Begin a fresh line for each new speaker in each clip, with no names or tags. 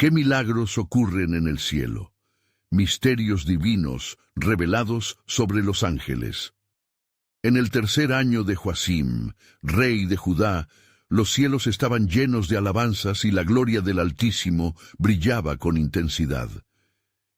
¿Qué milagros ocurren en el cielo? Misterios divinos revelados sobre los ángeles. En el tercer año de Joacim, rey de Judá, los cielos estaban llenos de alabanzas y la gloria del Altísimo brillaba con intensidad.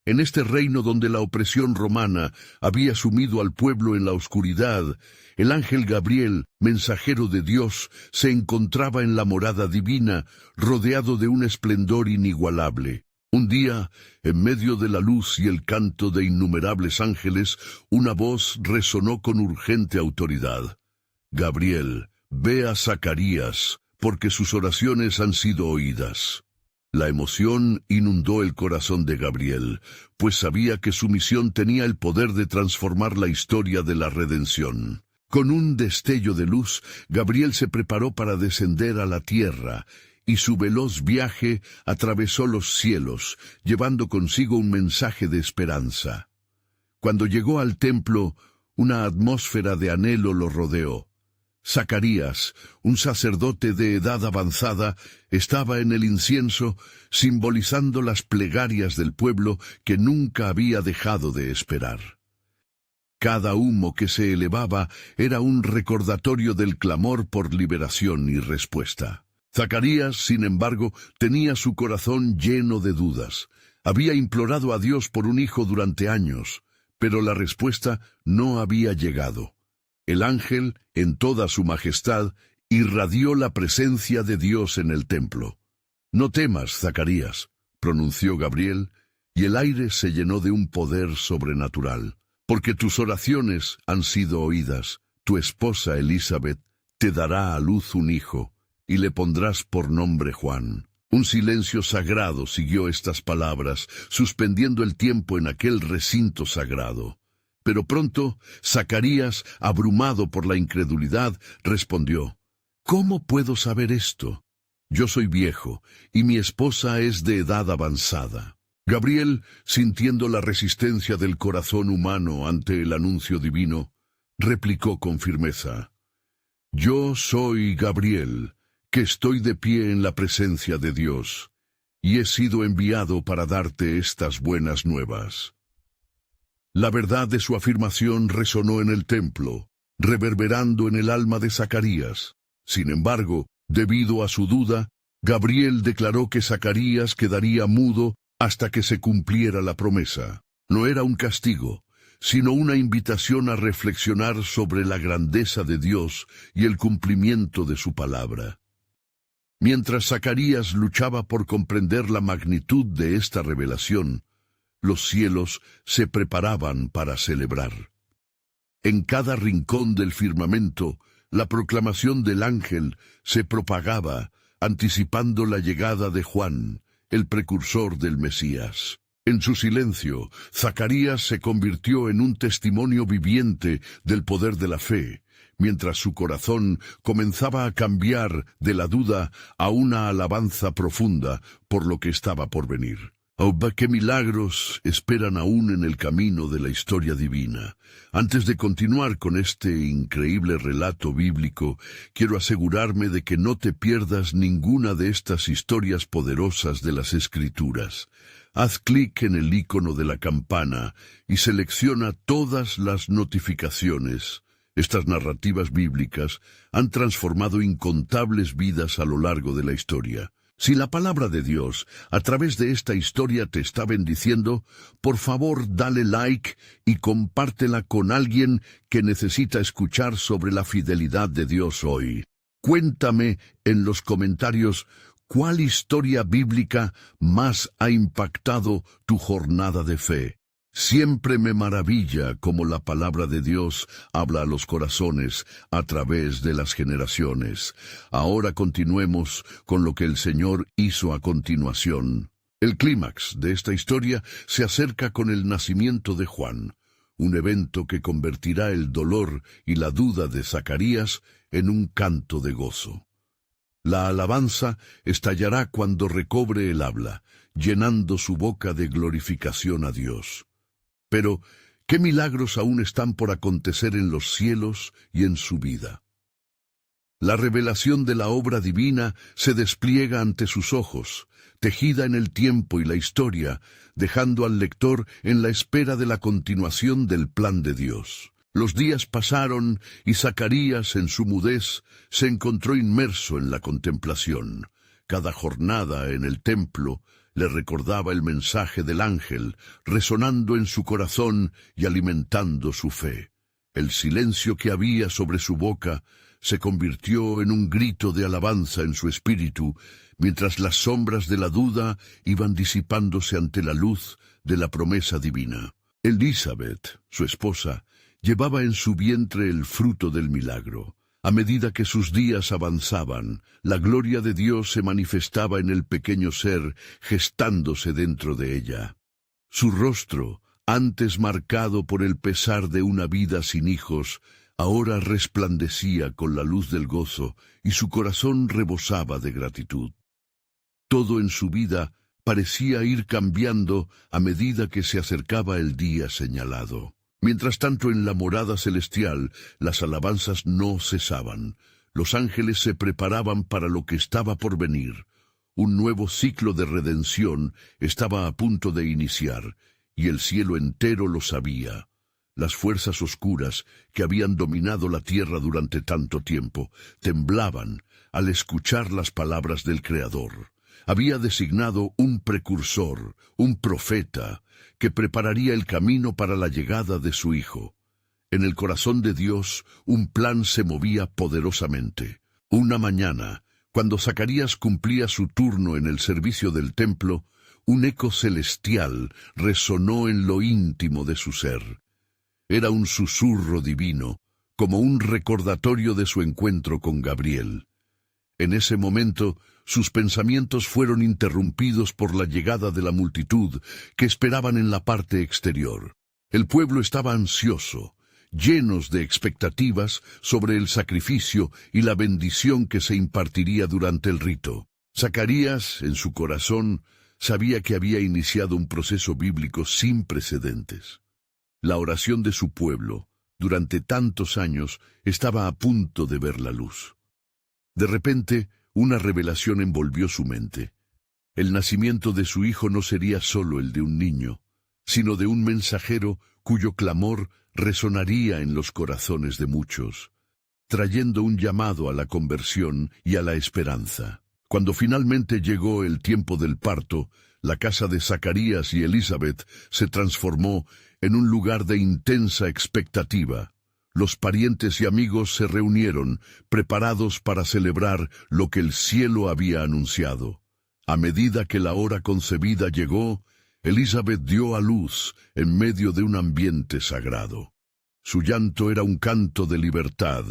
En este reino donde la opresión romana había sumido al pueblo en la oscuridad, el ángel Gabriel, mensajero de Dios, se encontraba en la morada divina, rodeado de un esplendor inigualable. Un día, en medio de la luz y el canto de innumerables ángeles, una voz resonó con urgente autoridad. «Gabriel, ve a Zacarías, porque sus oraciones han sido oídas». La emoción inundó el corazón de Gabriel, pues sabía que su misión tenía el poder de transformar la historia de la redención. Con un destello de luz, Gabriel se preparó para descender a la tierra, y su veloz viaje atravesó los cielos, llevando consigo un mensaje de esperanza. Cuando llegó al templo, una atmósfera de anhelo lo rodeó. Zacarías, un sacerdote de edad avanzada, estaba en el incienso, simbolizando las plegarias del pueblo que nunca había dejado de esperar. Cada humo que se elevaba era un recordatorio del clamor por liberación y respuesta. Zacarías, sin embargo, tenía su corazón lleno de dudas. Había implorado a Dios por un hijo durante años, pero la respuesta no había llegado. El ángel, en toda su majestad, irradió la presencia de Dios en el templo. «No temas, Zacarías», pronunció Gabriel, y el aire se llenó de un poder sobrenatural. «Porque tus oraciones han sido oídas. Tu esposa Elizabeth te dará a luz un hijo, y le pondrás por nombre Juan». Un silencio sagrado siguió estas palabras, suspendiendo el tiempo en aquel recinto sagrado. Pero pronto, Zacarías, abrumado por la incredulidad, respondió: «¿Cómo puedo saber esto? Yo soy viejo, y mi esposa es de edad avanzada». Gabriel, sintiendo la resistencia del corazón humano ante el anuncio divino, replicó con firmeza: «Yo soy Gabriel, que estoy de pie en la presencia de Dios, y he sido enviado para darte estas buenas nuevas». La verdad de su afirmación resonó en el templo, reverberando en el alma de Zacarías. Sin embargo, debido a su duda, Gabriel declaró que Zacarías quedaría mudo hasta que se cumpliera la promesa. No era un castigo, sino una invitación a reflexionar sobre la grandeza de Dios y el cumplimiento de su palabra. Mientras Zacarías luchaba por comprender la magnitud de esta revelación, los cielos se preparaban para celebrar. En cada rincón del firmamento, la proclamación del ángel se propagaba, anticipando la llegada de Juan, el precursor del Mesías. En su silencio, Zacarías se convirtió en un testimonio viviente del poder de la fe, mientras su corazón comenzaba a cambiar de la duda a una alabanza profunda por lo que estaba por venir. ¡Oh, qué milagros esperan aún en el camino de la historia divina! Antes de continuar con este increíble relato bíblico, quiero asegurarme de que no te pierdas ninguna de estas historias poderosas de las Escrituras. Haz clic en el icono de la campana y selecciona todas las notificaciones. Estas narrativas bíblicas han transformado incontables vidas a lo largo de la historia. Si la palabra de Dios, a través de esta historia, te está bendiciendo, por favor dale like y compártela con alguien que necesita escuchar sobre la fidelidad de Dios hoy. Cuéntame en los comentarios cuál historia bíblica más ha impactado tu jornada de fe. Siempre me maravilla cómo la palabra de Dios habla a los corazones a través de las generaciones. Ahora continuemos con lo que el Señor hizo a continuación. El clímax de esta historia se acerca con el nacimiento de Juan, un evento que convertirá el dolor y la duda de Zacarías en un canto de gozo. La alabanza estallará cuando recobre el habla, llenando su boca de glorificación a Dios. Pero, ¿qué milagros aún están por acontecer en los cielos y en su vida? La revelación de la obra divina se despliega ante sus ojos. tejida en el tiempo y la historia, dejando al lector en la espera de la continuación del plan de Dios. Los días pasaron y Zacarías, en su mudez, se encontró inmerso en la contemplación. Cada jornada en el templo le recordaba el mensaje del ángel, resonando en su corazón y alimentando su fe. El silencio que había sobre su boca se convirtió en un grito de alabanza en su espíritu, mientras las sombras de la duda iban disipándose ante la luz de la promesa divina. Elizabeth, su esposa, llevaba en su vientre el fruto del milagro. A medida que sus días avanzaban, la gloria de Dios se manifestaba en el pequeño ser gestándose dentro de ella. Su rostro, antes marcado por el pesar de una vida sin hijos, ahora resplandecía con la luz del gozo y su corazón rebosaba de gratitud. Todo en su vida parecía ir cambiando a medida que se acercaba el día señalado. Mientras tanto, en la morada celestial, las alabanzas no cesaban. Los ángeles se preparaban para lo que estaba por venir. Un nuevo ciclo de redención estaba a punto de iniciar, y el cielo entero lo sabía. Las fuerzas oscuras que habían dominado la tierra durante tanto tiempo temblaban al escuchar las palabras del Creador. Había designado un precursor, un profeta, que prepararía el camino para la llegada de su Hijo. En el corazón de Dios, un plan se movía poderosamente. Una mañana, cuando Zacarías cumplía su turno en el servicio del templo, un eco celestial resonó en lo íntimo de su ser. Era un susurro divino, como un recordatorio de su encuentro con Gabriel. En ese momento, sus pensamientos fueron interrumpidos por la llegada de la multitud que esperaban en la parte exterior. El pueblo estaba ansioso, llenos de expectativas sobre el sacrificio y la bendición que se impartiría durante el rito. Zacarías, en su corazón, sabía que había iniciado un proceso bíblico sin precedentes. La oración de su pueblo, durante tantos años, estaba a punto de ver la luz. De repente, una revelación envolvió su mente. El nacimiento de su hijo no sería solo el de un niño, sino de un mensajero cuyo clamor resonaría en los corazones de muchos, trayendo un llamado a la conversión y a la esperanza. Cuando finalmente llegó el tiempo del parto, la casa de Zacarías y Elizabeth se transformó en un lugar de intensa expectativa. Los parientes y amigos se reunieron, preparados para celebrar lo que el cielo había anunciado. A medida que la hora concebida llegó, Elizabeth dio a luz en medio de un ambiente sagrado. Su llanto era un canto de libertad,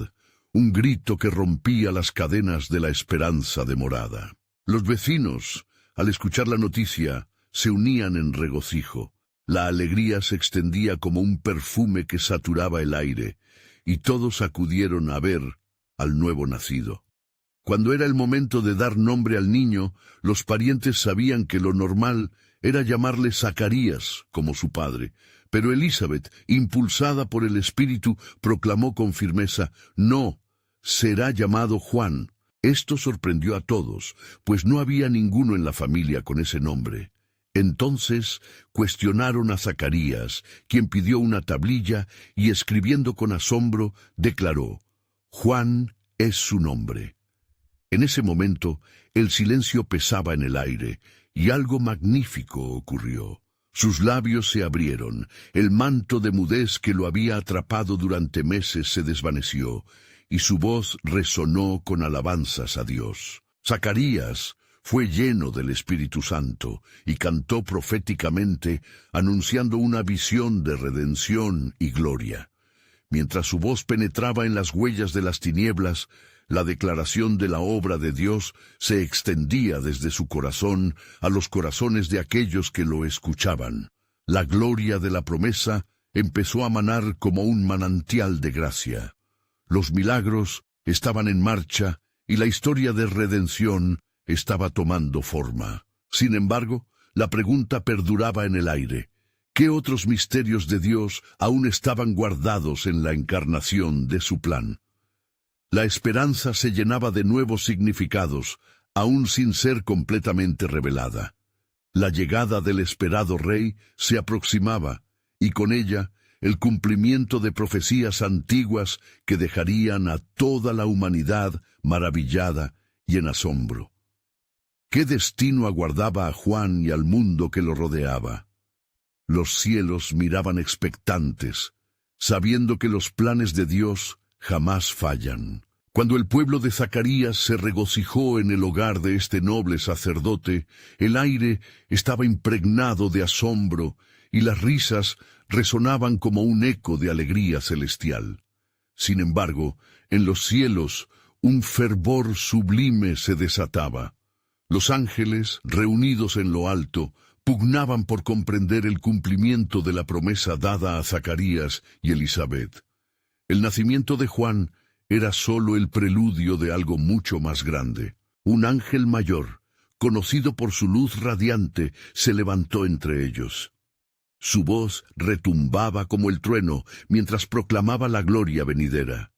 un grito que rompía las cadenas de la esperanza demorada. Los vecinos, al escuchar la noticia, se unían en regocijo. La alegría se extendía como un perfume que saturaba el aire, y todos acudieron a ver al nuevo nacido. Cuando era el momento de dar nombre al niño, los parientes sabían que lo normal era llamarle Zacarías, como su padre, pero Elizabeth, impulsada por el Espíritu, proclamó con firmeza: «No, será llamado Juan». Esto sorprendió a todos, pues no había ninguno en la familia con ese nombre. Entonces cuestionaron a Zacarías, quien pidió una tablilla y, escribiendo con asombro, declaró: «Juan es su nombre». En ese momento, el silencio pesaba en el aire, y algo magnífico ocurrió. Sus labios se abrieron, el manto de mudez que lo había atrapado durante meses se desvaneció, y su voz resonó con alabanzas a Dios. Zacarías fue lleno del Espíritu Santo y cantó proféticamente, anunciando una visión de redención y gloria. Mientras su voz penetraba en las huellas de las tinieblas, la declaración de la obra de Dios se extendía desde su corazón a los corazones de aquellos que lo escuchaban. La gloria de la promesa empezó a manar como un manantial de gracia. Los milagros estaban en marcha y la historia de redención estaba tomando forma. Sin embargo, la pregunta perduraba en el aire: ¿qué otros misterios de Dios aún estaban guardados en la encarnación de su plan? La esperanza se llenaba de nuevos significados aún sin ser completamente revelada. La llegada del esperado rey se aproximaba, y con ella el cumplimiento de profecías antiguas que dejarían a toda la humanidad maravillada y en asombro. ¿Qué destino aguardaba a Juan y al mundo que lo rodeaba? Los cielos miraban expectantes, sabiendo que los planes de Dios jamás fallan. Cuando el pueblo de Zacarías se regocijó en el hogar de este noble sacerdote, el aire estaba impregnado de asombro y las risas resonaban como un eco de alegría celestial. Sin embargo, en los cielos un fervor sublime se desataba. Los ángeles, reunidos en lo alto, pugnaban por comprender el cumplimiento de la promesa dada a Zacarías y Elizabeth. El nacimiento de Juan era sólo el preludio de algo mucho más grande. Un ángel mayor, conocido por su luz radiante, se levantó entre ellos. Su voz retumbaba como el trueno mientras proclamaba la gloria venidera.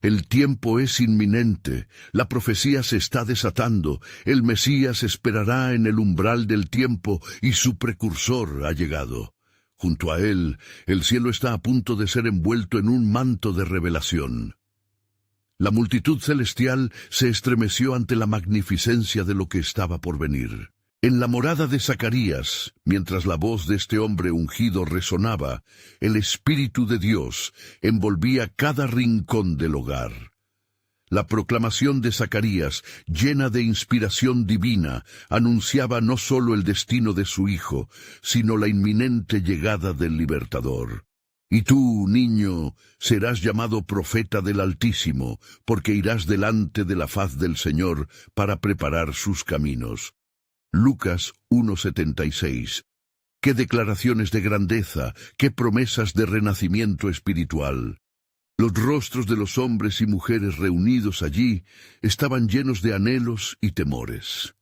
El tiempo es inminente, la profecía se está desatando, el Mesías esperará en el umbral del tiempo y su precursor ha llegado. Junto a él, el cielo está a punto de ser envuelto en un manto de revelación. La multitud celestial se estremeció ante la magnificencia de lo que estaba por venir. En la morada de Zacarías, mientras la voz de este hombre ungido resonaba, el Espíritu de Dios envolvía cada rincón del hogar. La proclamación de Zacarías, llena de inspiración divina, anunciaba no solo el destino de su hijo, sino la inminente llegada del Libertador. Y tú, niño, serás llamado profeta del Altísimo, porque irás delante de la faz del Señor para preparar sus caminos. Lucas 1:76. ¡Qué declaraciones de grandeza! ¡Qué promesas de renacimiento espiritual! Los rostros de los hombres y mujeres reunidos allí estaban llenos de anhelos y temores.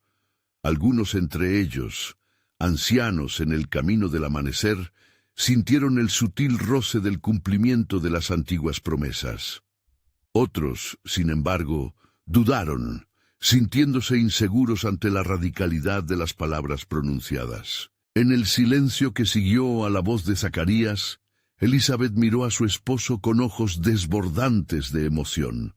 Algunos entre ellos, ancianos en el camino del amanecer, sintieron el sutil roce del cumplimiento de las antiguas promesas. Otros, sin embargo, dudaron, sintiéndose inseguros ante la radicalidad de las palabras pronunciadas. En el silencio que siguió a la voz de Zacarías, Elizabeth miró a su esposo con ojos desbordantes de emoción.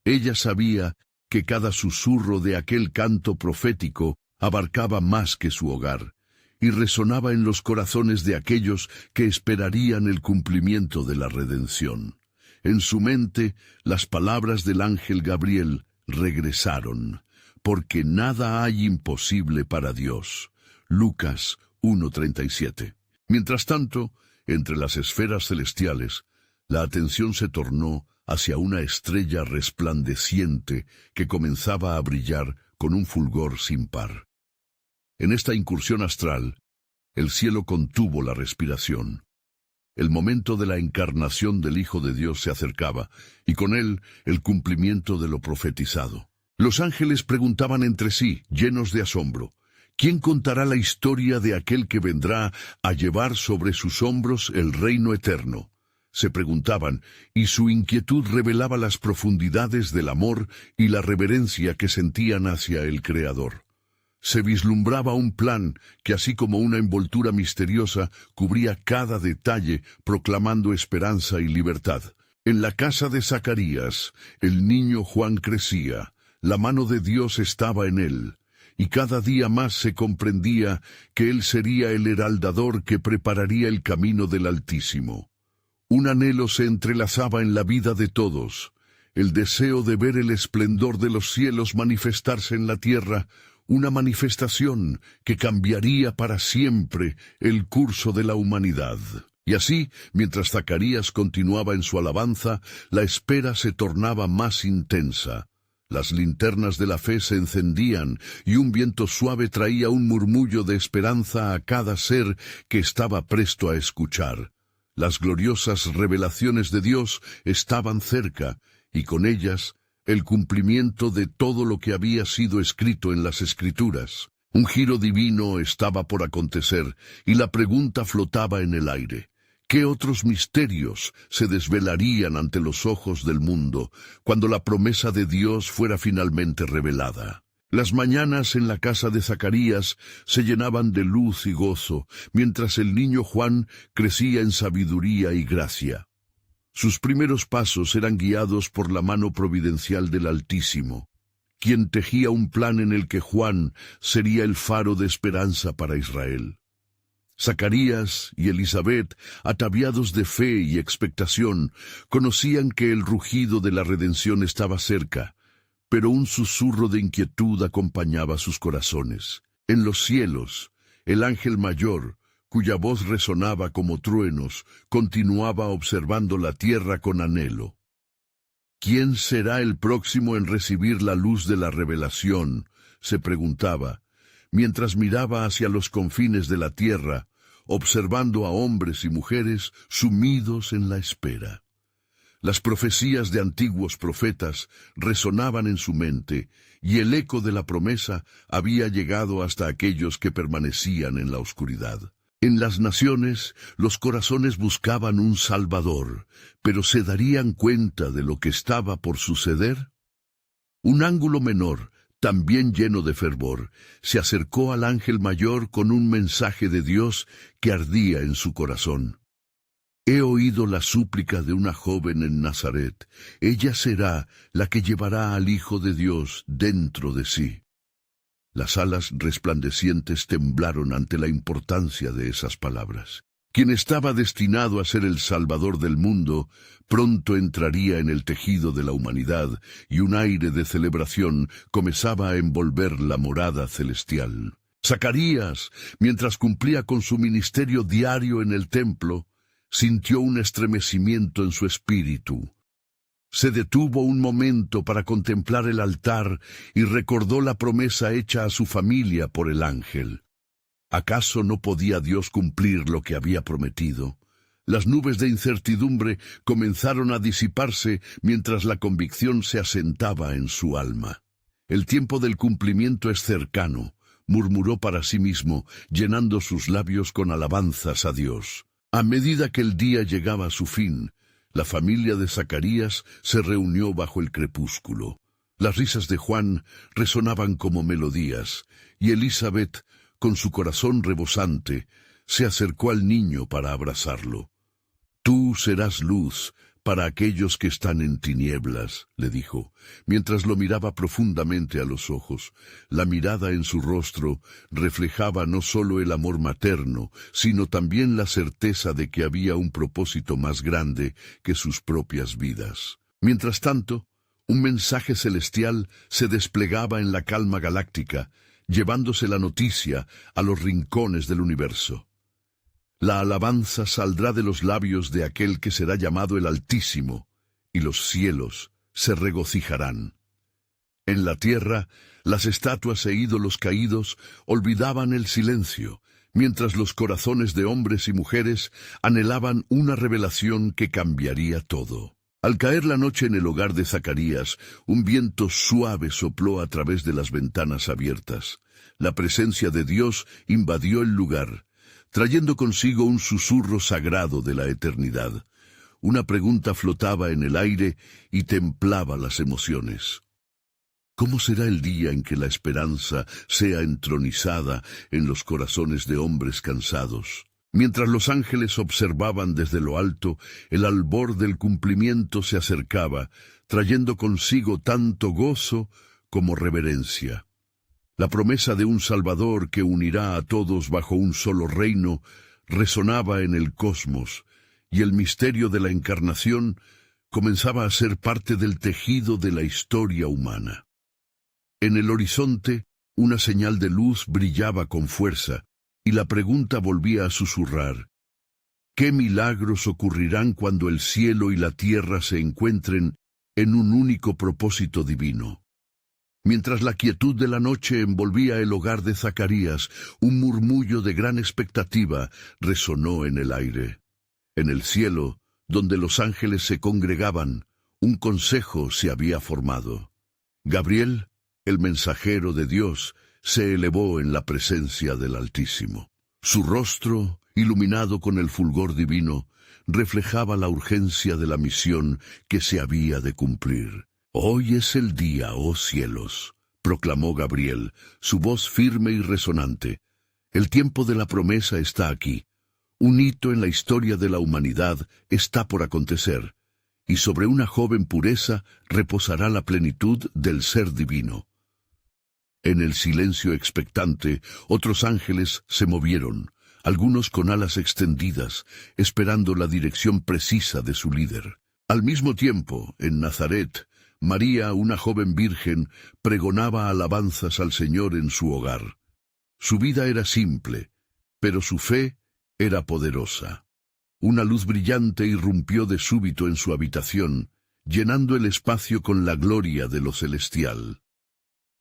Ella sabía que cada susurro de aquel canto profético abarcaba más que su hogar, y resonaba en los corazones de aquellos que esperarían el cumplimiento de la redención. En su mente, las palabras del ángel Gabriel regresaron, porque nada hay imposible para Dios. Lucas 1:37. Mientras tanto, entre las esferas celestiales, la atención se tornó hacia una estrella resplandeciente que comenzaba a brillar con un fulgor sin par. En esta incursión astral, el cielo contuvo la respiración. El momento de la encarnación del Hijo de Dios se acercaba, y con él el cumplimiento de lo profetizado. Los ángeles preguntaban entre sí, llenos de asombro, ¿quién contará la historia de aquel que vendrá a llevar sobre sus hombros el reino eterno? Se preguntaban, y su inquietud revelaba las profundidades del amor y la reverencia que sentían hacia el Creador. Se vislumbraba un plan que, así como una envoltura misteriosa, cubría cada detalle, proclamando esperanza y libertad. En la casa de Zacarías, el niño Juan crecía, la mano de Dios estaba en él, y cada día más se comprendía que él sería el heraldador que prepararía el camino del Altísimo. Un anhelo se entrelazaba en la vida de todos, el deseo de ver el esplendor de los cielos manifestarse en la tierra, una manifestación que cambiaría para siempre el curso de la humanidad. Y así, mientras Zacarías continuaba en su alabanza, la espera se tornaba más intensa. Las linternas de la fe se encendían, y un viento suave traía un murmullo de esperanza a cada ser que estaba presto a escuchar. Las gloriosas revelaciones de Dios estaban cerca, y con ellas el cumplimiento de todo lo que había sido escrito en las Escrituras. Un giro divino estaba por acontecer, y la pregunta flotaba en el aire. ¿Qué otros misterios se desvelarían ante los ojos del mundo cuando la promesa de Dios fuera finalmente revelada? Las mañanas en la casa de Zacarías se llenaban de luz y gozo, mientras el niño Juan crecía en sabiduría y gracia. Sus primeros pasos eran guiados por la mano providencial del Altísimo, quien tejía un plan en el que Juan sería el faro de esperanza para Israel. Zacarías y Elisabet, ataviados de fe y expectación, conocían que el rugido de la redención estaba cerca, pero un susurro de inquietud acompañaba sus corazones. En los cielos, el ángel mayor, cuya voz resonaba como truenos, continuaba observando la tierra con anhelo. ¿Quién será el próximo en recibir la luz de la revelación?, se preguntaba, mientras miraba hacia los confines de la tierra, observando a hombres y mujeres sumidos en la espera. Las profecías de antiguos profetas resonaban en su mente, y el eco de la promesa había llegado hasta aquellos que permanecían en la oscuridad. En las naciones, los corazones buscaban un Salvador, pero ¿se darían cuenta de lo que estaba por suceder? Un ángulo menor, también lleno de fervor, se acercó al ángel mayor con un mensaje de Dios que ardía en su corazón. He oído la súplica de una joven en Nazaret. Ella será la que llevará al Hijo de Dios dentro de sí. Las alas resplandecientes temblaron ante la importancia de esas palabras. Quien estaba destinado a ser el Salvador del mundo, pronto entraría en el tejido de la humanidad, y un aire de celebración comenzaba a envolver la morada celestial. Zacarías, mientras cumplía con su ministerio diario en el templo, sintió un estremecimiento en su espíritu. Se detuvo un momento para contemplar el altar y recordó la promesa hecha a su familia por el ángel. ¿Acaso no podía Dios cumplir lo que había prometido? Las nubes de incertidumbre comenzaron a disiparse mientras la convicción se asentaba en su alma. El tiempo del cumplimiento es cercano, murmuró para sí mismo, llenando sus labios con alabanzas a Dios. A medida que el día llegaba a su fin, la familia de Zacarías se reunió bajo el crepúsculo. Las risas de Juan resonaban como melodías, y Elisabet, con su corazón rebosante, se acercó al niño para abrazarlo. «Tú serás luz para aquellos que están en tinieblas», le dijo, mientras lo miraba profundamente a los ojos. La mirada en su rostro reflejaba no solo el amor materno, sino también la certeza de que había un propósito más grande que sus propias vidas. Mientras tanto, un mensaje celestial se desplegaba en la calma galáctica, llevándose la noticia a los rincones del universo. La alabanza saldrá de los labios de aquel que será llamado el Altísimo, y los cielos se regocijarán. En la tierra, las estatuas e ídolos caídos olvidaban el silencio, mientras los corazones de hombres y mujeres anhelaban una revelación que cambiaría todo. Al caer la noche en el hogar de Zacarías, un viento suave sopló a través de las ventanas abiertas. La presencia de Dios invadió el lugar, trayendo consigo un susurro sagrado de la eternidad. Una pregunta flotaba en el aire y templaba las emociones. ¿Cómo será el día en que la esperanza sea entronizada en los corazones de hombres cansados? Mientras los ángeles observaban desde lo alto, el albor del cumplimiento se acercaba, trayendo consigo tanto gozo como reverencia. La promesa de un Salvador que unirá a todos bajo un solo reino resonaba en el cosmos, y el misterio de la encarnación comenzaba a ser parte del tejido de la historia humana. En el horizonte, una señal de luz brillaba con fuerza, y la pregunta volvía a susurrar: ¿qué milagros ocurrirán cuando el cielo y la tierra se encuentren en un único propósito divino? Mientras la quietud de la noche envolvía el hogar de Zacarías, un murmullo de gran expectativa resonó en el aire. En el cielo, donde los ángeles se congregaban, un consejo se había formado. Gabriel, el mensajero de Dios, se elevó en la presencia del Altísimo. Su rostro, iluminado con el fulgor divino, reflejaba la urgencia de la misión que se había de cumplir. «Hoy es el día, oh cielos», proclamó Gabriel, su voz firme y resonante. El tiempo de la promesa está aquí. Un hito en la historia de la humanidad está por acontecer, y sobre una joven pureza reposará la plenitud del ser divino. En el silencio expectante, otros ángeles se movieron, algunos con alas extendidas, esperando la dirección precisa de su líder. Al mismo tiempo, en Nazaret, María, una joven virgen, pregonaba alabanzas al Señor en su hogar. Su vida era simple, pero su fe era poderosa. Una luz brillante irrumpió de súbito en su habitación, llenando el espacio con la gloria de lo celestial.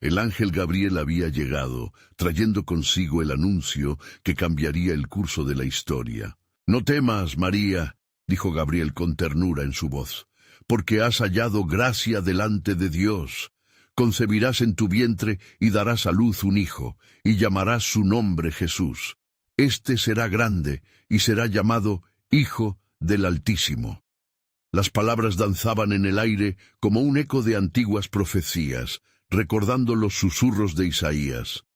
El ángel Gabriel había llegado, trayendo consigo el anuncio que cambiaría el curso de la historia. «No temas, María», dijo Gabriel con ternura en su voz, «porque has hallado gracia delante de Dios. Concebirás en tu vientre y darás a luz un hijo, y llamarás su nombre Jesús. Este será grande, y será llamado Hijo del Altísimo». Las palabras danzaban en el aire como un eco de antiguas profecías, recordando los susurros de Isaías.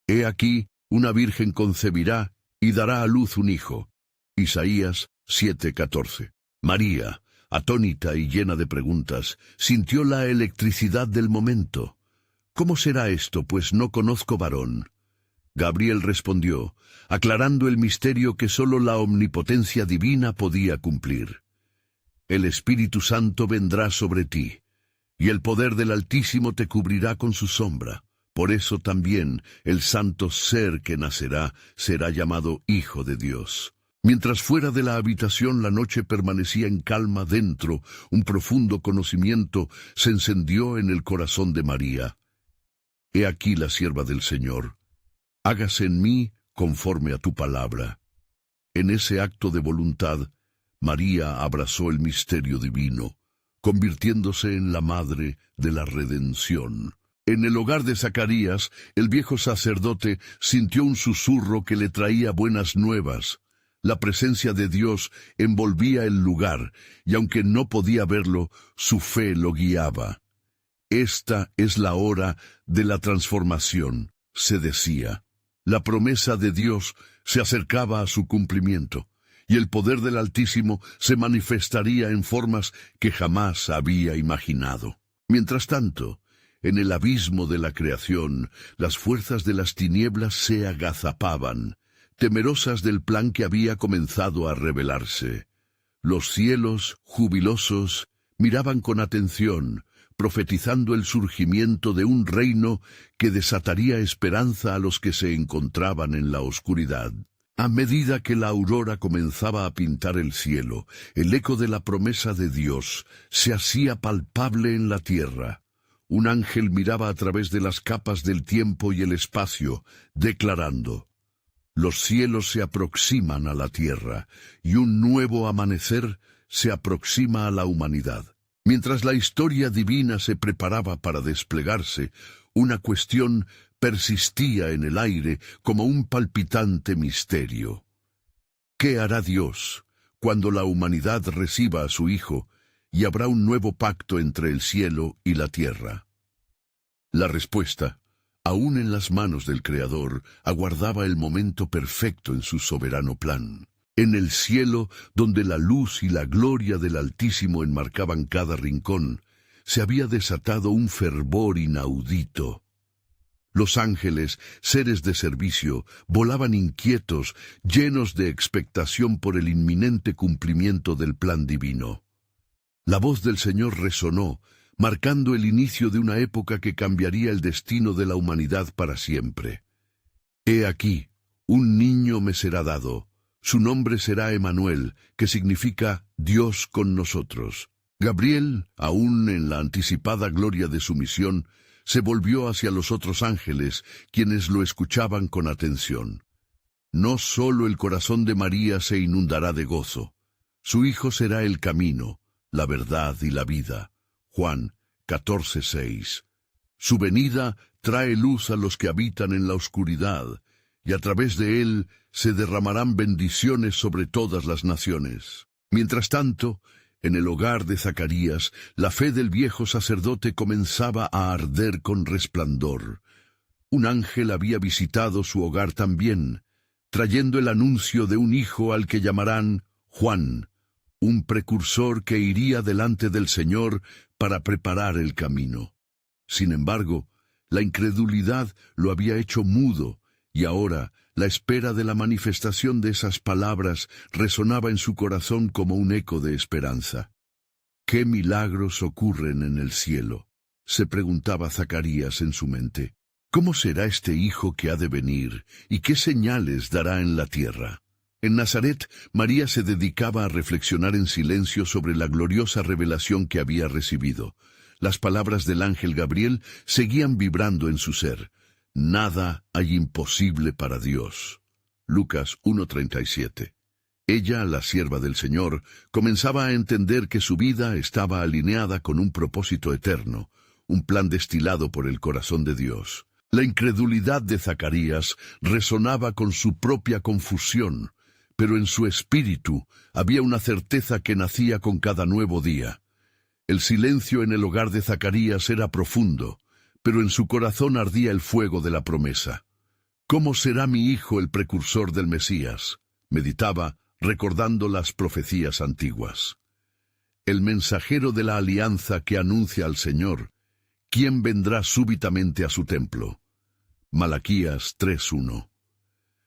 «He aquí, una virgen concebirá y dará a luz un hijo». Isaías 7:14. María, atónita y llena de preguntas, sintió la electricidad del momento. «¿Cómo será esto, pues no conozco varón?» Gabriel respondió, aclarando el misterio que sólo la omnipotencia divina podía cumplir. «El Espíritu Santo vendrá sobre ti, y el poder del Altísimo te cubrirá con su sombra. Por eso también el santo ser que nacerá será llamado Hijo de Dios». Mientras fuera de la habitación la noche permanecía en calma, dentro un profundo conocimiento se encendió en el corazón de María. «He aquí la sierva del Señor. Hágase en mí conforme a tu palabra». En ese acto de voluntad, María abrazó el misterio divino, convirtiéndose en la madre de la redención. En el hogar de Zacarías, el viejo sacerdote sintió un susurro que le traía buenas nuevas. La presencia de Dios envolvía el lugar, y aunque no podía verlo, su fe lo guiaba. «Esta es la hora de la transformación», se decía. La promesa de Dios se acercaba a su cumplimiento, y el poder del Altísimo se manifestaría en formas que jamás había imaginado. Mientras tanto, en el abismo de la creación, las fuerzas de las tinieblas se agazapaban, temerosas del plan que había comenzado a revelarse. Los cielos, jubilosos, miraban con atención, profetizando el surgimiento de un reino que desataría esperanza a los que se encontraban en la oscuridad. A medida que la aurora comenzaba a pintar el cielo, el eco de la promesa de Dios se hacía palpable en la tierra. Un ángel miraba a través de las capas del tiempo y el espacio, declarando: «Los cielos se aproximan a la tierra, y un nuevo amanecer se aproxima a la humanidad». Mientras la historia divina se preparaba para desplegarse, una cuestión persistía en el aire como un palpitante misterio. ¿Qué hará Dios cuando la humanidad reciba a su Hijo y habrá un nuevo pacto entre el cielo y la tierra? La respuesta, aún en las manos del Creador, aguardaba el momento perfecto en su soberano plan. En el cielo, donde la luz y la gloria del Altísimo enmarcaban cada rincón, se había desatado un fervor inaudito. Los ángeles, seres de servicio, volaban inquietos, llenos de expectación por el inminente cumplimiento del plan divino. La voz del Señor resonó, marcando el inicio de una época que cambiaría el destino de la humanidad para siempre. «He aquí, un niño me será dado. Su nombre será Emanuel, que significa Dios con nosotros». Gabriel, aún en la anticipada gloria de su misión, se volvió hacia los otros ángeles, quienes lo escuchaban con atención. No solo el corazón de María se inundará de gozo. Su Hijo será el camino, la verdad y la vida. Juan 14:6. Su venida trae luz a los que habitan en la oscuridad, y a través de él se derramarán bendiciones sobre todas las naciones. Mientras tanto, En el hogar de Zacarías, la fe del viejo sacerdote comenzaba a arder con resplandor. Un ángel había visitado su hogar también, trayendo el anuncio de un hijo al que llamarán Juan, un precursor que iría delante del Señor para preparar el camino. Sin embargo, la incredulidad lo había hecho mudo, y ahora la espera de la manifestación de esas palabras resonaba en su corazón como un eco de esperanza. ¿Qué milagros ocurren en el cielo?, se preguntaba Zacarías en su mente. ¿Cómo será este hijo que ha de venir, y qué señales dará en la tierra? En Nazaret, María se dedicaba a reflexionar en silencio sobre la gloriosa revelación que había recibido. Las palabras del ángel Gabriel seguían vibrando en su ser. Nada hay imposible para Dios. Lucas 1:37. Ella, la sierva del Señor, comenzaba a entender que su vida estaba alineada con un propósito eterno, un plan destilado por el corazón de Dios. La incredulidad de Zacarías resonaba con su propia confusión, pero en su espíritu había una certeza que nacía con cada nuevo día. El silencio en el hogar de Zacarías era profundo, pero en su corazón ardía el fuego de la promesa. ¿Cómo será mi hijo el precursor del Mesías?, meditaba, recordando las profecías antiguas. El mensajero de la alianza que anuncia al Señor, ¿quién vendrá súbitamente a su templo? Malaquías 3:1.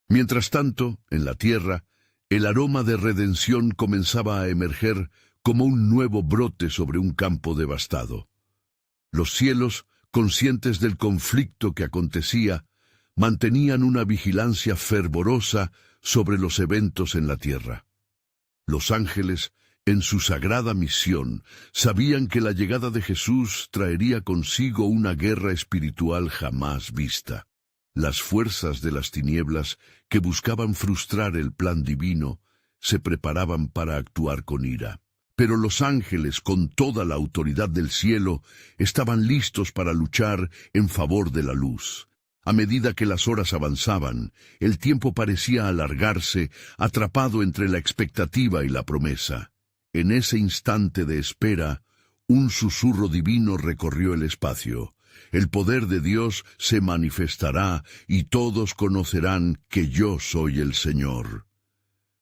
Mientras tanto, en la tierra, el aroma de redención comenzaba a emerger como un nuevo brote sobre un campo devastado. Los cielos, conscientes del conflicto que acontecía, mantenían una vigilancia fervorosa sobre los eventos en la tierra. Los ángeles, en su sagrada misión, sabían que la llegada de Jesús traería consigo una guerra espiritual jamás vista. Las fuerzas de las tinieblas, que buscaban frustrar el plan divino, se preparaban para actuar con ira. Pero los ángeles, con toda la autoridad del cielo, estaban listos para luchar en favor de la luz. A medida que las horas avanzaban, el tiempo parecía alargarse, atrapado entre la expectativa y la promesa. En ese instante de espera, un susurro divino recorrió el espacio. El poder de Dios se manifestará y todos conocerán que yo soy el Señor.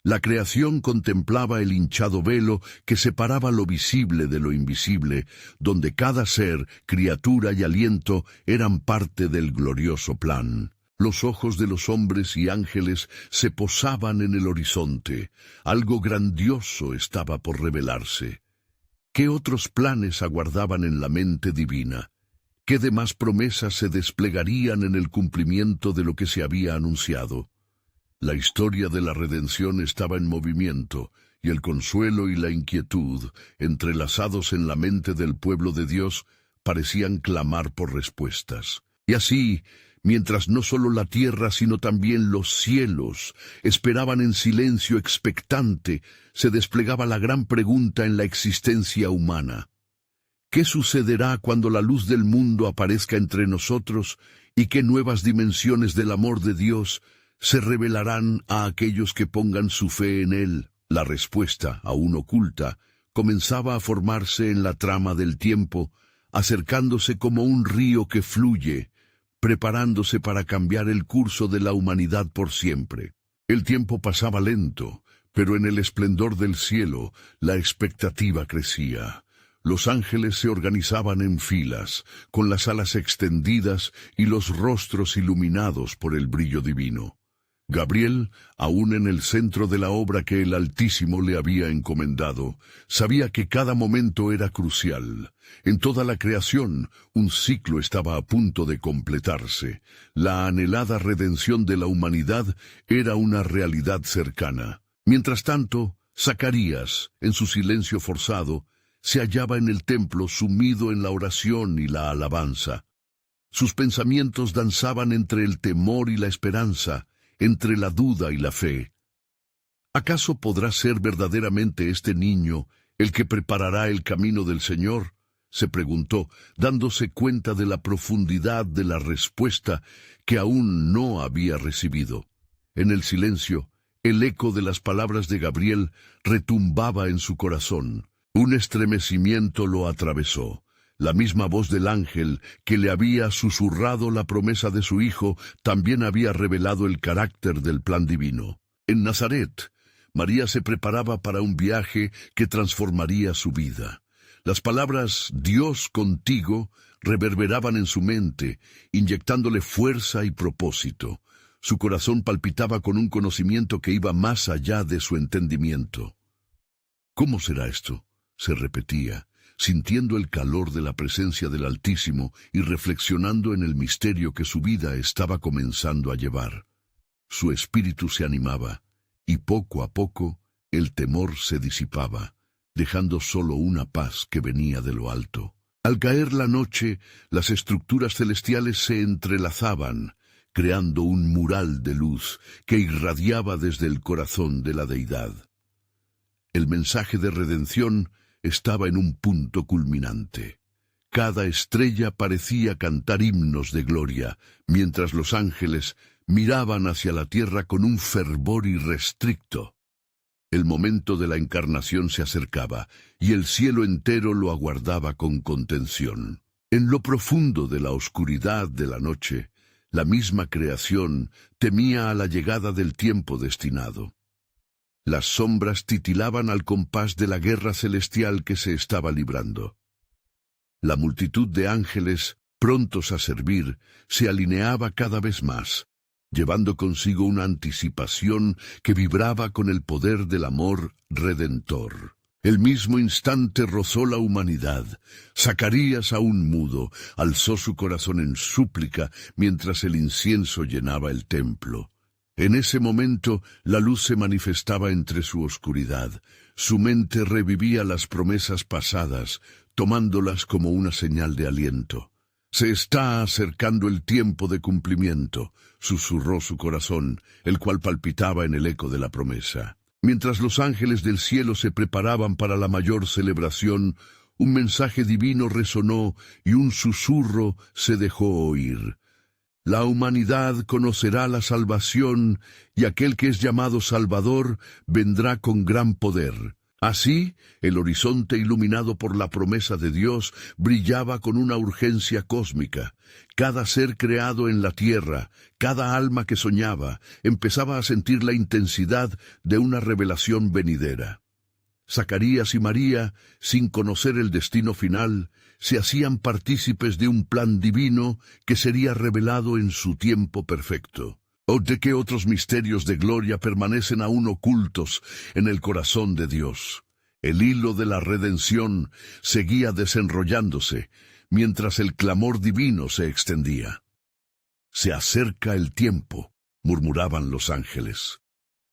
La creación contemplaba el hinchado velo que separaba lo visible de lo invisible, donde cada ser, criatura y aliento eran parte del glorioso plan. Los ojos de los hombres y ángeles se posaban en el horizonte. Algo grandioso estaba por revelarse. ¿Qué otros planes aguardaban en la mente divina? ¿Qué demás promesas se desplegarían en el cumplimiento de lo que se había anunciado? La historia de la redención estaba en movimiento, y el consuelo y la inquietud, entrelazados en la mente del pueblo de Dios, parecían clamar por respuestas. Y así, mientras no solo la tierra, sino también los cielos esperaban en silencio expectante, se desplegaba la gran pregunta en la existencia humana. ¿Qué sucederá cuando la luz del mundo aparezca entre nosotros y qué nuevas dimensiones del amor de Dios se revelarán a aquellos que pongan su fe en Él? La respuesta, aún oculta, comenzaba a formarse en la trama del tiempo, acercándose como un río que fluye, preparándose para cambiar el curso de la humanidad por siempre. El tiempo pasaba lento, pero en el esplendor del cielo la expectativa crecía. Los ángeles se organizaban en filas, con las alas extendidas y los rostros iluminados por el brillo divino. Gabriel, aún en el centro de la obra que el Altísimo le había encomendado, sabía que cada momento era crucial. En toda la creación, un ciclo estaba a punto de completarse. La anhelada redención de la humanidad era una realidad cercana. Mientras tanto, Zacarías, en su silencio forzado, se hallaba en el templo sumido en la oración y la alabanza. Sus pensamientos danzaban entre el temor y la esperanza, entre la duda y la fe. ¿Acaso podrá ser verdaderamente este niño el que preparará el camino del Señor?, se preguntó, dándose cuenta de la profundidad de la respuesta que aún no había recibido. En el silencio, el eco de las palabras de Gabriel retumbaba en su corazón. Un estremecimiento lo atravesó. La misma voz del ángel que le había susurrado la promesa de su hijo también había revelado el carácter del plan divino. En Nazaret, María se preparaba para un viaje que transformaría su vida. Las palabras «Dios contigo» reverberaban en su mente, inyectándole fuerza y propósito. Su corazón palpitaba con un conocimiento que iba más allá de su entendimiento. «¿Cómo será esto?», se repetía, sintiendo el calor de la presencia del Altísimo y reflexionando en el misterio que su vida estaba comenzando a llevar. Su espíritu se animaba, y poco a poco el temor se disipaba, dejando solo una paz que venía de lo alto. Al caer la noche, las estructuras celestiales se entrelazaban, creando un mural de luz que irradiaba desde el corazón de la deidad. El mensaje de redención estaba en un punto culminante. Cada estrella parecía cantar himnos de gloria, mientras los ángeles miraban hacia la tierra con un fervor irrestricto. El momento de la encarnación se acercaba, y el cielo entero lo aguardaba con contención. En lo profundo de la oscuridad de la noche, la misma creación temía a la llegada del tiempo destinado. Las sombras titilaban al compás de la guerra celestial que se estaba librando. La multitud de ángeles, prontos a servir, se alineaba cada vez más, llevando consigo una anticipación que vibraba con el poder del amor redentor. El mismo instante rozó la humanidad. Zacarías, aún mudo, alzó su corazón en súplica mientras el incienso llenaba el templo. En ese momento, la luz se manifestaba entre su oscuridad. Su mente revivía las promesas pasadas, tomándolas como una señal de aliento. «Se está acercando el tiempo de cumplimiento», susurró su corazón, el cual palpitaba en el eco de la promesa. Mientras los ángeles del cielo se preparaban para la mayor celebración, un mensaje divino resonó y un susurro se dejó oír. «La humanidad conocerá la salvación, y aquel que es llamado Salvador vendrá con gran poder». Así, el horizonte iluminado por la promesa de Dios brillaba con una urgencia cósmica. Cada ser creado en la tierra, cada alma que soñaba, empezaba a sentir la intensidad de una revelación venidera. Zacarías y María, sin conocer el destino final, se hacían partícipes de un plan divino que sería revelado en su tiempo perfecto. ¿O de qué otros misterios de gloria permanecen aún ocultos en el corazón de Dios? El hilo de la redención seguía desenrollándose, mientras el clamor divino se extendía. «Se acerca el tiempo», murmuraban los ángeles.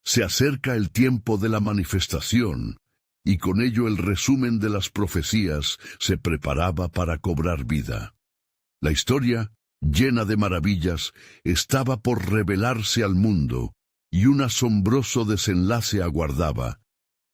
«Se acerca el tiempo de la manifestación», y con ello el resumen de las profecías se preparaba para cobrar vida. La historia, llena de maravillas, estaba por revelarse al mundo, y un asombroso desenlace aguardaba.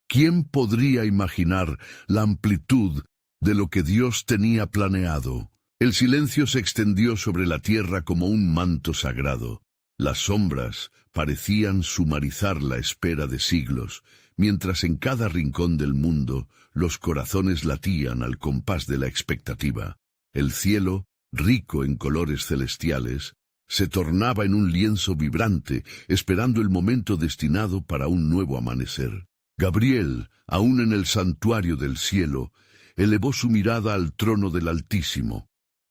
¿Quién podría imaginar la amplitud de lo que Dios tenía planeado? El silencio se extendió sobre la tierra como un manto sagrado. Las sombras parecían sumarizar la espera de siglos, mientras en cada rincón del mundo los corazones latían al compás de la expectativa. El cielo, rico en colores celestiales, se tornaba en un lienzo vibrante, esperando el momento destinado para un nuevo amanecer. Gabriel, aún en el santuario del cielo, elevó su mirada al trono del Altísimo.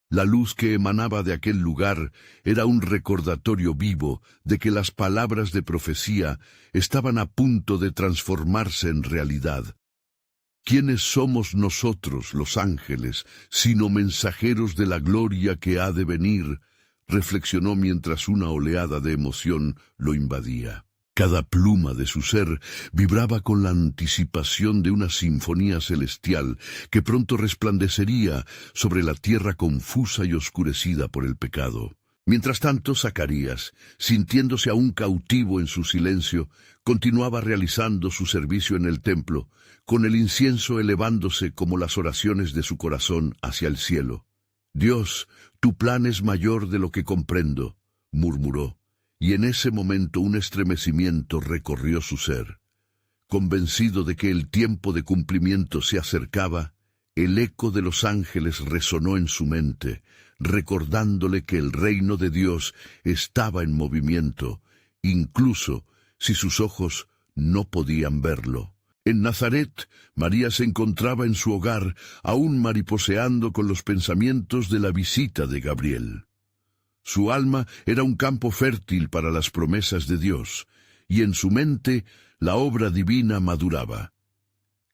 La luz que emanaba de aquel lugar era un recordatorio vivo de que las palabras de profecía estaban a punto de transformarse en realidad. ¿Quiénes somos nosotros, los ángeles, sino mensajeros de la gloria que ha de venir?, reflexionó mientras una oleada de emoción lo invadía. Cada pluma de su ser vibraba con la anticipación de una sinfonía celestial que pronto resplandecería sobre la tierra confusa y oscurecida por el pecado. Mientras tanto, Zacarías, sintiéndose aún cautivo en su silencio, continuaba realizando su servicio en el templo, con el incienso elevándose como las oraciones de su corazón hacia el cielo. «Dios, tu plan es mayor de lo que comprendo», murmuró, y en ese momento un estremecimiento recorrió su ser. Convencido de que el tiempo de cumplimiento se acercaba, el eco de los ángeles resonó en su mente, recordándole que el reino de Dios estaba en movimiento, incluso si sus ojos no podían verlo. En Nazaret, María se encontraba en su hogar, aún mariposeando con los pensamientos de la visita de Gabriel. Su alma era un campo fértil para las promesas de Dios, y en su mente la obra divina maduraba.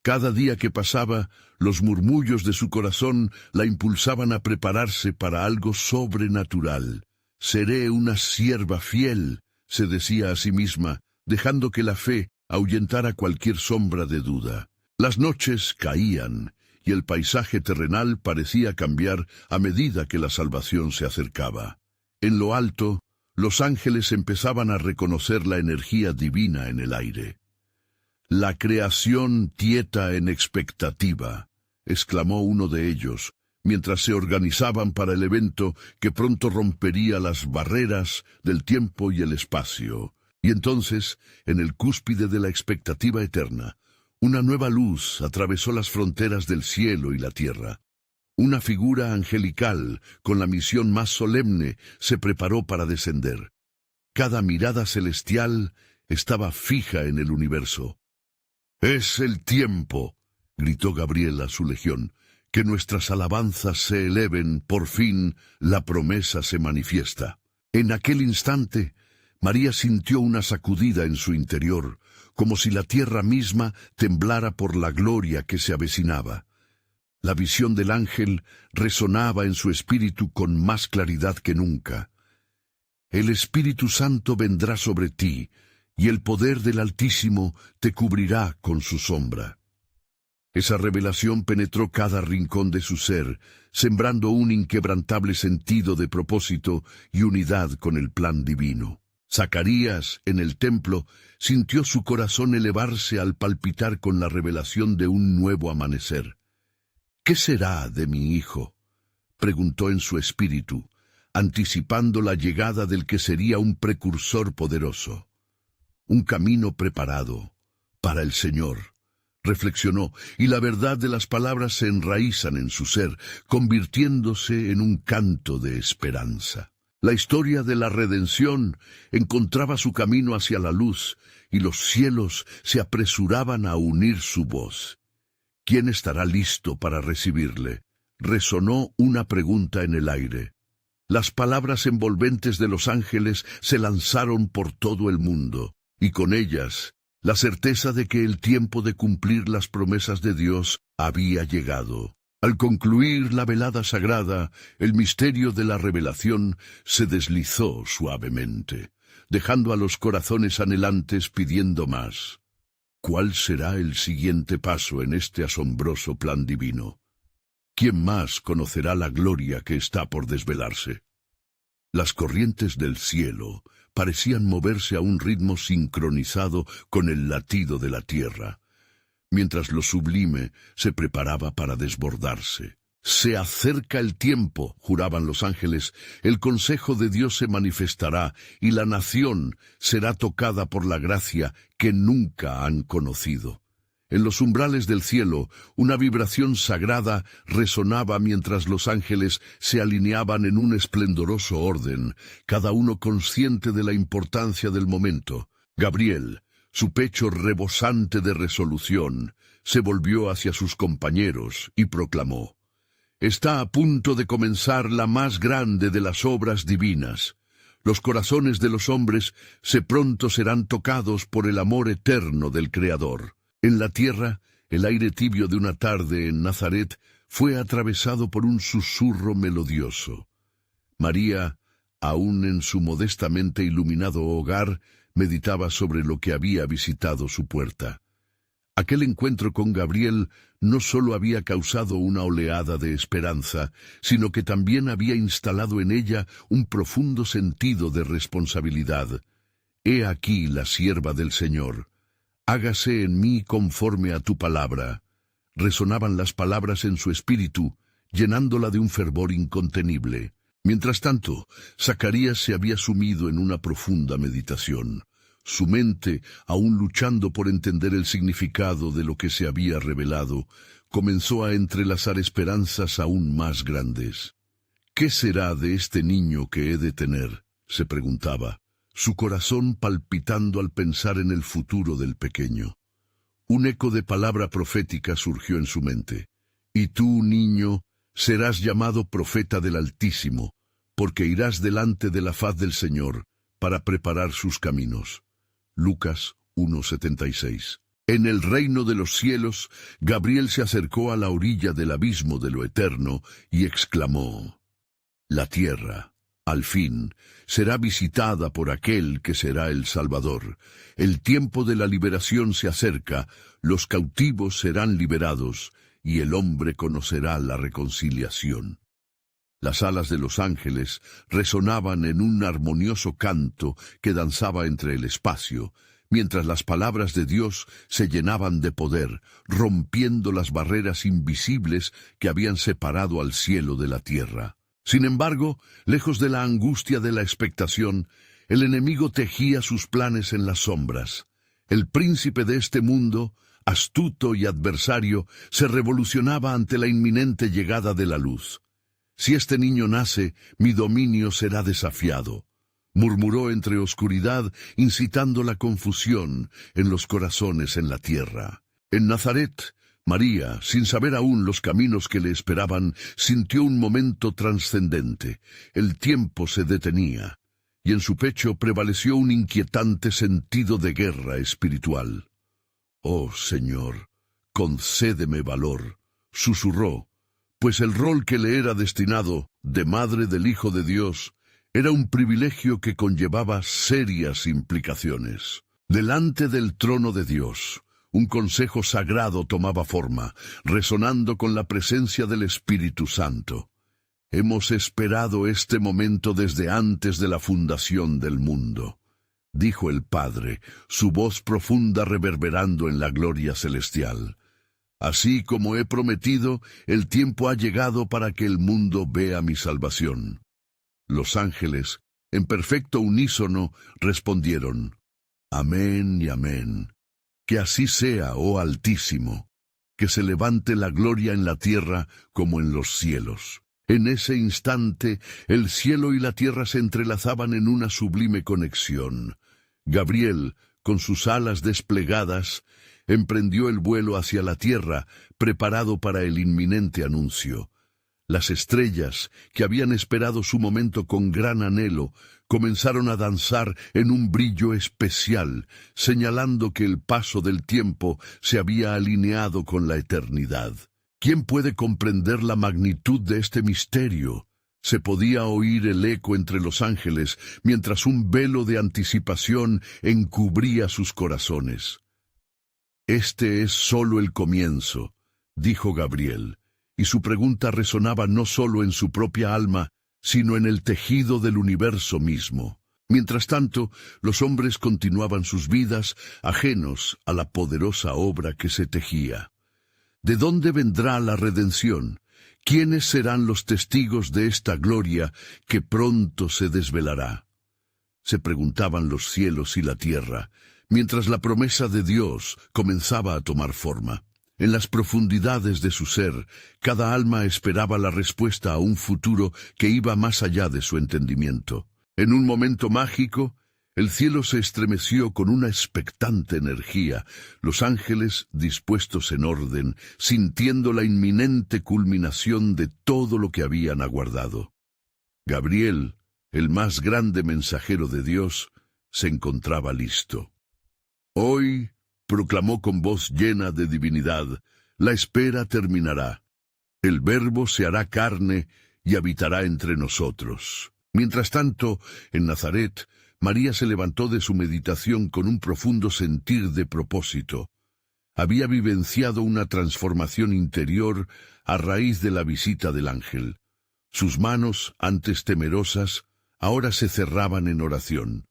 Cada día que pasaba, los murmullos de su corazón la impulsaban a prepararse para algo sobrenatural. «Seré una sierva fiel», se decía a sí misma, dejando que la fe ahuyentara cualquier sombra de duda. Las noches caían, y el paisaje terrenal parecía cambiar a medida que la salvación se acercaba. En lo alto, los ángeles empezaban a reconocer la energía divina en el aire. «La creación tieta en expectativa», exclamó uno de ellos, mientras se organizaban para el evento que pronto rompería las barreras del tiempo y el espacio. Y entonces, en el cúspide de la expectativa eterna, una nueva luz atravesó las fronteras del cielo y la tierra. Una figura angelical, con la misión más solemne, se preparó para descender. Cada mirada celestial estaba fija en el universo. «Es el tiempo», gritó Gabriel a su legión, «que nuestras alabanzas se eleven, por fin la promesa se manifiesta». En aquel instante, María sintió una sacudida en su interior, como si la tierra misma temblara por la gloria que se avecinaba. La visión del ángel resonaba en su espíritu con más claridad que nunca. «El Espíritu Santo vendrá sobre ti, y el poder del Altísimo te cubrirá con su sombra». Esa revelación penetró cada rincón de su ser, sembrando un inquebrantable sentido de propósito y unidad con el plan divino. Zacarías, en el templo, sintió su corazón elevarse al palpitar con la revelación de un nuevo amanecer. «¿Qué será de mi hijo?», preguntó en su espíritu, anticipando la llegada del que sería un precursor poderoso. «Un camino preparado para el Señor», reflexionó, y la verdad de las palabras se enraizan en su ser, convirtiéndose en un canto de esperanza. La historia de la redención encontraba su camino hacia la luz, y los cielos se apresuraban a unir su voz. «¿Quién estará listo para recibirle?», resonó una pregunta en el aire. Las palabras envolventes de los ángeles se lanzaron por todo el mundo, y con ellas la certeza de que el tiempo de cumplir las promesas de Dios había llegado. Al concluir la velada sagrada, el misterio de la revelación se deslizó suavemente, dejando a los corazones anhelantes pidiendo más. ¿Cuál será el siguiente paso en este asombroso plan divino? ¿Quién más conocerá la gloria que está por desvelarse? Las corrientes del cielo parecían moverse a un ritmo sincronizado con el latido de la tierra, mientras lo sublime se preparaba para desbordarse. «Se acerca el tiempo», juraban los ángeles, «el consejo de Dios se manifestará, y la nación será tocada por la gracia que nunca han conocido». En los umbrales del cielo, una vibración sagrada resonaba mientras los ángeles se alineaban en un esplendoroso orden, cada uno consciente de la importancia del momento. Gabriel, su pecho rebosante de resolución, se volvió hacia sus compañeros y proclamó: «Está a punto de comenzar la más grande de las obras divinas. Los corazones de los hombres pronto serán tocados por el amor eterno del Creador». En la tierra, el aire tibio de una tarde en Nazaret fue atravesado por un susurro melodioso. María, aún en su modestamente iluminado hogar, meditaba sobre lo que había visitado su puerta. Aquel encuentro con Gabriel no solo había causado una oleada de esperanza, sino que también había instalado en ella un profundo sentido de responsabilidad. «He aquí la sierva del Señor. Hágase en mí conforme a tu palabra». Resonaban las palabras en su espíritu, llenándola de un fervor incontenible. Mientras tanto, Zacarías se había sumido en una profunda meditación. Su mente, aún luchando por entender el significado de lo que se había revelado, comenzó a entrelazar esperanzas aún más grandes. ¿Qué será de este niño que he de tener?, se preguntaba, su corazón palpitando al pensar en el futuro del pequeño. Un eco de palabra profética surgió en su mente. Y tú, niño, serás llamado profeta del Altísimo, porque irás delante de la faz del Señor para preparar sus caminos. Lucas 1:76. En el reino de los cielos, Gabriel se acercó a la orilla del abismo de lo eterno y exclamó: La tierra, al fin, será visitada por aquel que será el Salvador. El tiempo de la liberación se acerca, los cautivos serán liberados, y el hombre conocerá la reconciliación. Las alas de los ángeles resonaban en un armonioso canto que danzaba entre el espacio, mientras las palabras de Dios se llenaban de poder, rompiendo las barreras invisibles que habían separado al cielo de la tierra. Sin embargo, lejos de la angustia de la expectación, el enemigo tejía sus planes en las sombras. El príncipe de este mundo, astuto y adversario, se revolucionaba ante la inminente llegada de la luz. Si este niño nace, mi dominio será desafiado, murmuró entre oscuridad, incitando la confusión en los corazones en la tierra. En Nazaret, María, sin saber aún los caminos que le esperaban, sintió un momento trascendente. El tiempo se detenía, y en su pecho prevaleció un inquietante sentido de guerra espiritual. «Oh, Señor, concédeme valor», susurró, pues el rol que le era destinado, de madre del Hijo de Dios, era un privilegio que conllevaba serias implicaciones. Delante del trono de Dios, un consejo sagrado tomaba forma, resonando con la presencia del Espíritu Santo. «Hemos esperado este momento desde antes de la fundación del mundo», dijo el Padre, su voz profunda reverberando en la gloria celestial. «Así como he prometido, el tiempo ha llegado para que el mundo vea mi salvación». Los ángeles, en perfecto unísono, respondieron: «Amén y amén. Que así sea, oh Altísimo, que se levante la gloria en la tierra como en los cielos». En ese instante, el cielo y la tierra se entrelazaban en una sublime conexión. Gabriel, con sus alas desplegadas, emprendió el vuelo hacia la tierra, preparado para el inminente anuncio. Las estrellas, que habían esperado su momento con gran anhelo, comenzaron a danzar en un brillo especial, señalando que el paso del tiempo se había alineado con la eternidad. ¿Quién puede comprender la magnitud de este misterio? Se podía oír el eco entre los ángeles, mientras un velo de anticipación encubría sus corazones. «Este es solo el comienzo», dijo Gabriel, y su pregunta resonaba no solo en su propia alma, sino en el tejido del universo mismo. Mientras tanto, los hombres continuaban sus vidas, ajenos a la poderosa obra que se tejía. ¿De dónde vendrá la redención? ¿Quiénes serán los testigos de esta gloria que pronto se desvelará? Se preguntaban los cielos y la tierra, mientras la promesa de Dios comenzaba a tomar forma. En las profundidades de su ser, cada alma esperaba la respuesta a un futuro que iba más allá de su entendimiento. En un momento mágico, el cielo se estremeció con una expectante energía, los ángeles dispuestos en orden, sintiendo la inminente culminación de todo lo que habían aguardado. Gabriel, el más grande mensajero de Dios, se encontraba listo. «Hoy», proclamó con voz llena de divinidad, «la espera terminará. El Verbo se hará carne y habitará entre nosotros». Mientras tanto, en Nazaret, María se levantó de su meditación con un profundo sentir de propósito. Había vivenciado una transformación interior a raíz de la visita del ángel. Sus manos, antes temerosas, ahora se cerraban en oración.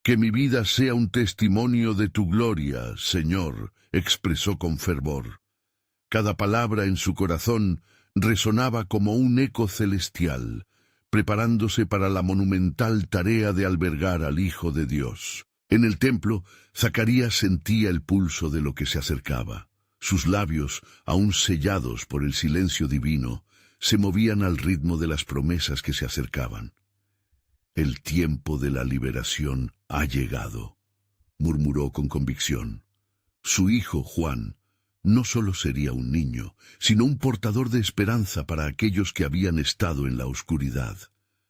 «Que mi vida sea un testimonio de tu gloria, Señor», expresó con fervor. Cada palabra en su corazón resonaba como un eco celestial, preparándose para la monumental tarea de albergar al Hijo de Dios. En el templo, Zacarías sentía el pulso de lo que se acercaba. Sus labios, aún sellados por el silencio divino, se movían al ritmo de las promesas que se acercaban. «El tiempo de la liberación ha llegado», murmuró con convicción. Su hijo, Juan, no solo sería un niño, sino un portador de esperanza para aquellos que habían estado en la oscuridad.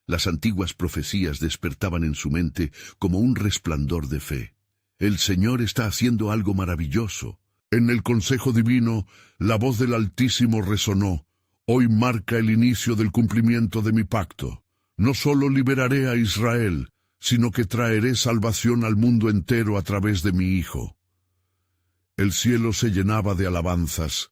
Las antiguas profecías despertaban en su mente como un resplandor de fe. El Señor está haciendo algo maravilloso. En el consejo divino, la voz del Altísimo resonó. Hoy marca el inicio del cumplimiento de mi pacto. No solo liberaré a Israel, sino que traeré salvación al mundo entero a través de mi Hijo. El cielo se llenaba de alabanzas,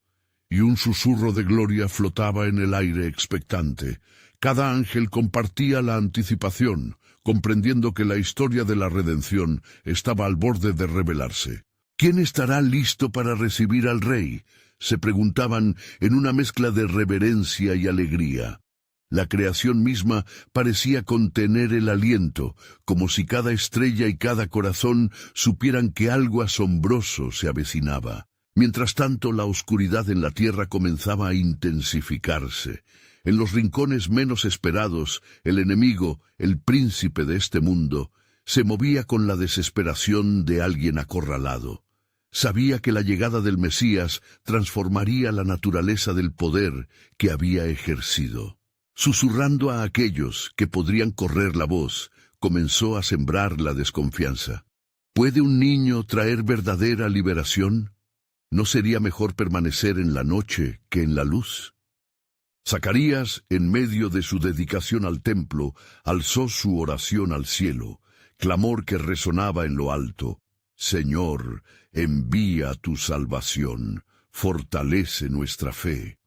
y un susurro de gloria flotaba en el aire expectante. Cada ángel compartía la anticipación, comprendiendo que la historia de la redención estaba al borde de revelarse. ¿Quién estará listo para recibir al Rey?, se preguntaban en una mezcla de reverencia y alegría. La creación misma parecía contener el aliento, como si cada estrella y cada corazón supieran que algo asombroso se avecinaba. Mientras tanto, la oscuridad en la tierra comenzaba a intensificarse. En los rincones menos esperados, el enemigo, el príncipe de este mundo, se movía con la desesperación de alguien acorralado. Sabía que la llegada del Mesías transformaría la naturaleza del poder que había ejercido. Susurrando a aquellos que podrían correr la voz, comenzó a sembrar la desconfianza. ¿Puede un niño traer verdadera liberación? ¿No sería mejor permanecer en la noche que en la luz? Zacarías, en medio de su dedicación al templo, alzó su oración al cielo, clamor que resonaba en lo alto. Señor, envía tu salvación, fortalece nuestra fe.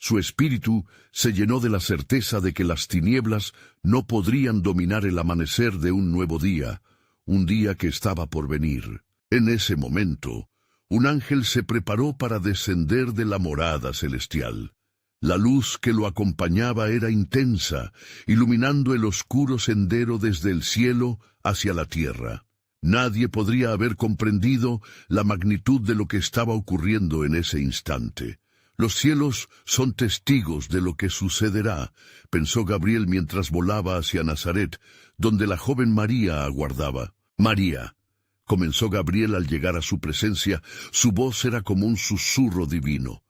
Su espíritu se llenó de la certeza de que las tinieblas no podrían dominar el amanecer de un nuevo día, un día que estaba por venir. En ese momento, un ángel se preparó para descender de la morada celestial. La luz que lo acompañaba era intensa, iluminando el oscuro sendero desde el cielo hacia la tierra. Nadie podría haber comprendido la magnitud de lo que estaba ocurriendo en ese instante. Los cielos son testigos de lo que sucederá, pensó Gabriel mientras volaba hacia Nazaret, donde la joven María aguardaba. María, comenzó Gabriel al llegar a su presencia, su voz era como un susurro divino.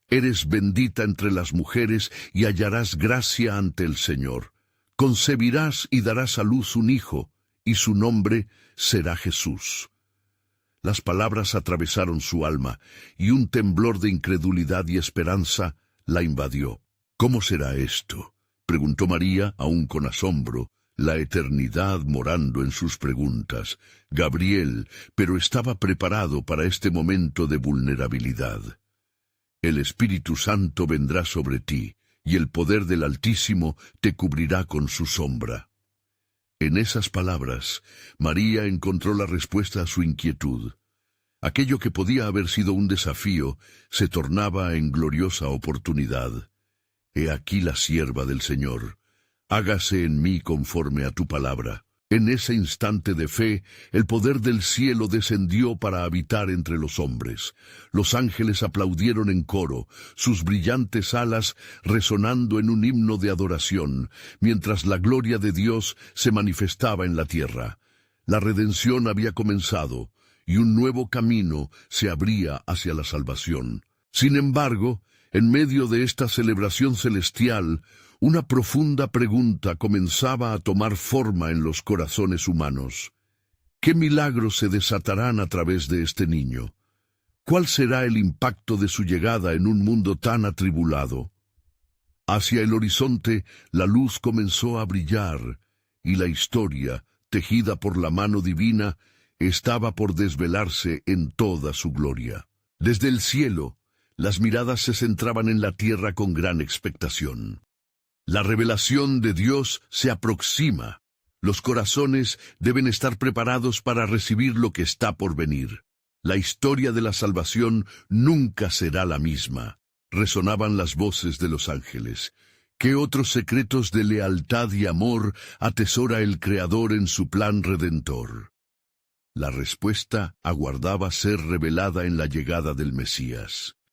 Eres bendita entre las mujeres y hallarás gracia ante el Señor. Concebirás y darás a luz un hijo, y su nombre será Jesús. Las palabras atravesaron su alma, y un temblor de incredulidad y esperanza la invadió. ¿Cómo será esto?, preguntó María, aún con asombro, la eternidad morando en sus preguntas. Gabriel, pero estaba preparado para este momento de vulnerabilidad. El Espíritu Santo vendrá sobre ti, y el poder del Altísimo te cubrirá con su sombra. En esas palabras, María encontró la respuesta a su inquietud. Aquello que podía haber sido un desafío se tornaba en gloriosa oportunidad. He aquí la sierva del Señor. Hágase en mí conforme a tu palabra. En ese instante de fe, el poder del cielo descendió para habitar entre los hombres. Los ángeles aplaudieron en coro, sus brillantes alas resonando en un himno de adoración, mientras la gloria de Dios se manifestaba en la tierra. La redención había comenzado, y un nuevo camino se abría hacia la salvación. Sin embargo, en medio de esta celebración celestial, una profunda pregunta comenzaba a tomar forma en los corazones humanos. ¿Qué milagros se desatarán a través de este niño? ¿Cuál será el impacto de su llegada en un mundo tan atribulado? Hacia el horizonte, la luz comenzó a brillar, y la historia, tejida por la mano divina, estaba por desvelarse en toda su gloria. Desde el cielo, las miradas se centraban en la tierra con gran expectación. La revelación de Dios se aproxima. Los corazones deben estar preparados para recibir lo que está por venir. La historia de la salvación nunca será la misma. Resonaban las voces de los ángeles. ¿Qué otros secretos de lealtad y amor atesora el Creador en su plan redentor? La respuesta aguardaba ser revelada en la llegada del Mesías.